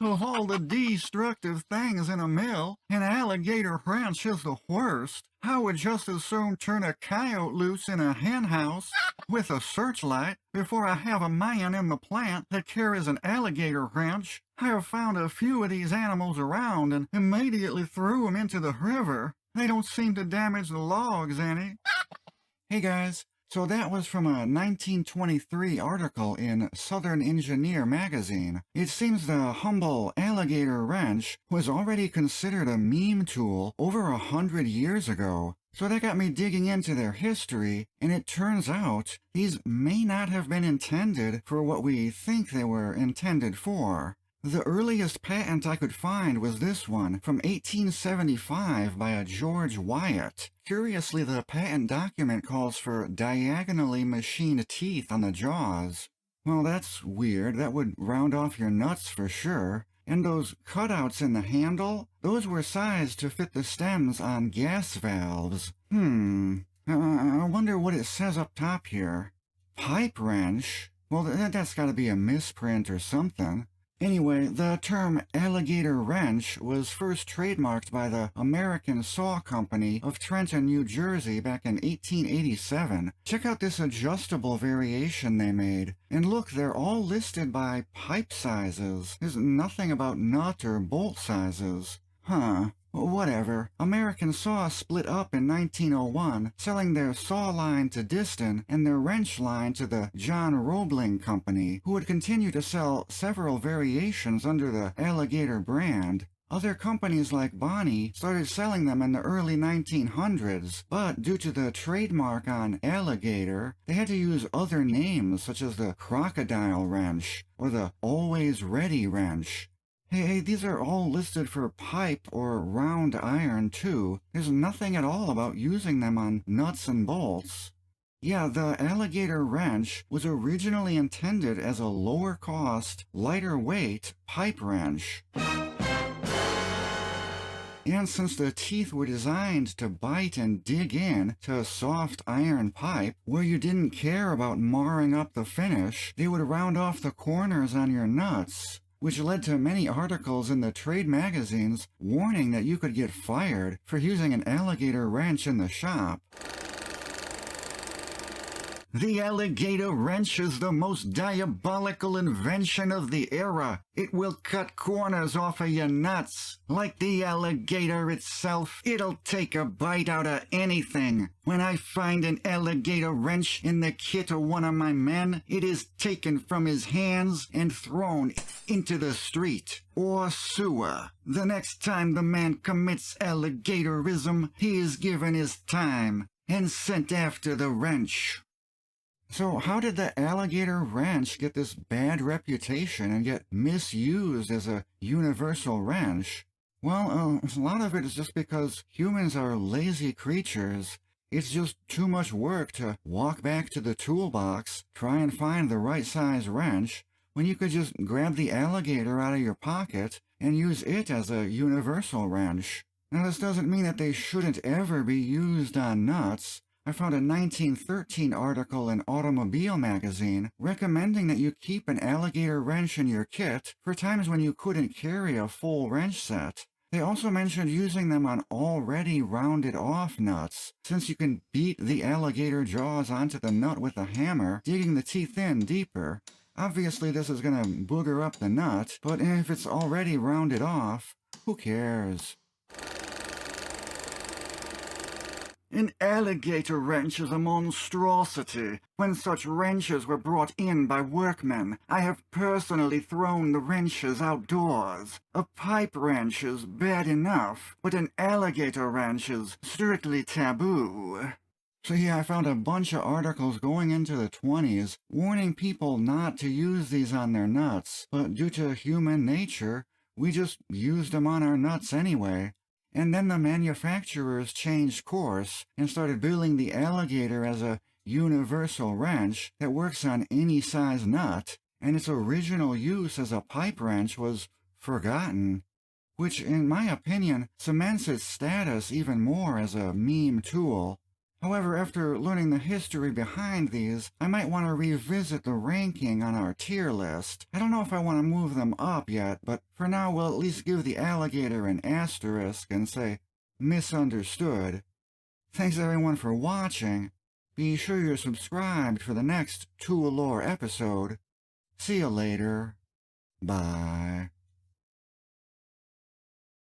Of all the destructive things in a mill, an alligator wrench is the worst. I would just as soon turn a coyote loose in a hen house with a searchlight before I have a man in the plant that carries an alligator wrench. I have found a few of these animals around and immediately threw them into the river. They don't seem to damage the logs any. Hey guys, so that was from a 1923 article in Southern Engineer magazine. It seems the humble alligator wrench was already considered a meme tool over 100 years ago. So that got me digging into their history, and it turns out these may not have been intended for what we think they were intended for. The earliest patent I could find was this one, from 1875 by a George Wyatt. Curiously, the patent document calls for diagonally machined teeth on the jaws. Well, that's weird. That would round off your nuts for sure. And those cutouts in the handle, those were sized to fit the stems on gas valves. I wonder what it says up top here. Pipe wrench? Well, that's gotta be a misprint or something. Anyway, the term alligator wrench was first trademarked by the American Saw Company of Trenton, New Jersey back in 1887. Check out this adjustable variation they made. And look, they're all listed by pipe sizes. There's nothing about nut or bolt sizes. Huh. Whatever. American Saw split up in 1901, selling their saw line to Diston and their wrench line to the John Roebling Company, who would continue to sell several variations under the Alligator brand. Other companies like Bonnie started selling them in the early 1900s, but due to the trademark on alligator, they had to use other names such as the crocodile wrench or the always ready wrench. Hey, these are all listed for pipe or round iron, too. There's nothing at all about using them on nuts and bolts. Yeah, the alligator wrench was originally intended as a lower-cost, lighter-weight pipe wrench. And since the teeth were designed to bite and dig in to a soft iron pipe where you didn't care about marring up the finish, they would round off the corners on your nuts, which led to many articles in the trade magazines warning that you could get fired for using an alligator wrench in the shop. The alligator wrench is the most diabolical invention of the era. It will cut corners off of your nuts. Like the alligator itself, it'll take a bite out of anything. When I find an alligator wrench in the kit of one of my men, it is taken from his hands and thrown into the street or sewer. The next time the man commits alligatorism, he is given his time and sent after the wrench. So how did the alligator wrench get this bad reputation and get misused as a universal wrench? Well, a lot of it is just because humans are lazy creatures. It's just too much work to walk back to the toolbox, try and find the right size wrench, when you could just grab the alligator out of your pocket and use it as a universal wrench. Now, this doesn't mean that they shouldn't ever be used on nuts. I found a 1913 article in Automobile magazine recommending that you keep an alligator wrench in your kit for times when you couldn't carry a full wrench set. They also mentioned using them on already rounded off nuts, since you can beat the alligator jaws onto the nut with a hammer, digging the teeth in deeper. Obviously this is going to booger up the nut, but if it's already rounded off, who cares? An alligator wrench is a monstrosity. When such wrenches were brought in by workmen, I have personally thrown the wrenches outdoors. A pipe wrench is bad enough, but an alligator wrench is strictly taboo. So yeah, I found a bunch of articles going into the 20s warning people not to use these on their nuts, but due to human nature, we just used them on our nuts anyway. And then the manufacturers changed course and started building the alligator as a universal wrench that works on any size nut, and its original use as a pipe wrench was forgotten, which, in my opinion, cements its status even more as a meme tool. However, after learning the history behind these, I might want to revisit the ranking on our tier list. I don't know if I want to move them up yet, but for now we'll at least give the alligator an asterisk and say misunderstood. Thanks everyone for watching. Be sure you're subscribed for the next Tool Lore episode. See you later. Bye.